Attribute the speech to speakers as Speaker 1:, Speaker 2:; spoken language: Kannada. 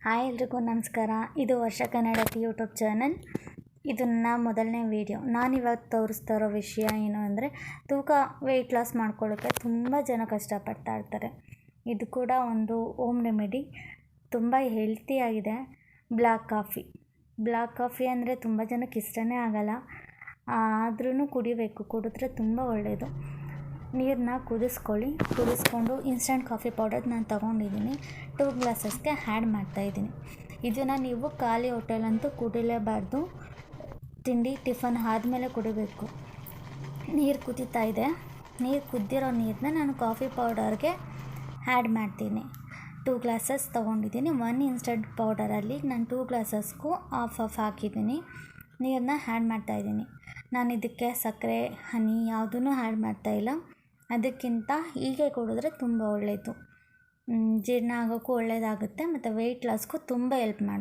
Speaker 1: ಹಾಯ್ ಎಲ್ರಿಗೂ ನಮಸ್ಕಾರ. ಇದು ವರ್ಷ ಕನ್ನಡತಿ ಯೂಟ್ಯೂಬ್ ಚಾನಲ್. ಇದು ನನ್ನ ಮೊದಲನೇ ವೀಡಿಯೋ. ನಾನಿವತ್ತು ತೋರಿಸ್ತಾ ಇರೋ ವಿಷಯ ಏನು ಅಂದರೆ, ವೆಯ್ಟ್ ಲಾಸ್ ಮಾಡ್ಕೊಳ್ಳೋಕ್ಕೆ ತುಂಬ ಜನ ಕಷ್ಟಪಡ್ತಾ ಇರ್ತಾರೆ. ಇದು ಕೂಡ ಒಂದು ಹೋಮ್ ರೆಮಿಡಿ, ತುಂಬ ಹೆಲ್ತಿಯಾಗಿದೆ. ಬ್ಲ್ಯಾಕ್ ಕಾಫಿ ಅಂದರೆ ತುಂಬ ಜನಕ್ಕೆ ಇಷ್ಟನೇ ಆಗಲ್ಲ, ಆದ್ರೂ ಕುಡಿದ್ರೆ ತುಂಬ ಒಳ್ಳೆಯದು. ನೀರನ್ನ ಕುದಿಸ್ಕೊಂಡು ಇನ್ಸ್ಟಂಟ್ ಕಾಫಿ ಪೌಡರ್ ನಾನು ತೊಗೊಂಡಿದ್ದೀನಿ. 2 ಗ್ಲಾಸಸ್ಗೆ ಆ್ಯಡ್ ಮಾಡ್ತಾಯಿದ್ದೀನಿ. ಇದನ್ನು ನೀವು ಖಾಲಿ ಹೊಟ್ಟೆಲಂತೂ ಕುಡಿಲೇಬಾರ್ದು, ಟಿಫನ್ ಆದಮೇಲೆ ಕುಡಿಬೇಕು. ನೀರು ಕುದೀತಾ ಇದೆ. ಕುದ್ದಿರೋ ನೀರನ್ನ ನಾನು ಕಾಫಿ ಪೌಡರ್ಗೆ ಆ್ಯಡ್ ಮಾಡ್ತೀನಿ. 2 ಗ್ಲಾಸಸ್ ತೊಗೊಂಡಿದ್ದೀನಿ. 1 ಇನ್ಸ್ಟಂಟ್ ಪೌಡರಲ್ಲಿ ನಾನು 2 ಗ್ಲಾಸಸ್ಗೂ ಆಫ್ ಹಾಕಿದ್ದೀನಿ. ನೀರನ್ನ ಆ್ಯಡ್ ಮಾಡ್ತಾಯಿದ್ದೀನಿ. ನಾನು ಇದಕ್ಕೆ ಸಕ್ಕರೆ, ಹನಿ ಯಾವುದೂ ಆ್ಯಡ್ ಮಾಡ್ತಾಯಿಲ್ಲ. ಅದಕ್ಕಿಂತ ಹೀಗೆ ಕುಡಿದ್ರೆ ತುಂಬ ಒಳ್ಳೆಯದು. ಜೀರ್ಣ ಆಗೋಕ್ಕೂ ಒಳ್ಳೆಯದಾಗುತ್ತೆ ಮತ್ತು ವೆಯ್ಟ್ ಲಾಸ್ಗೂ ತುಂಬ ಹೆಲ್ಪ್ ಮಾಡುತ್ತೆ.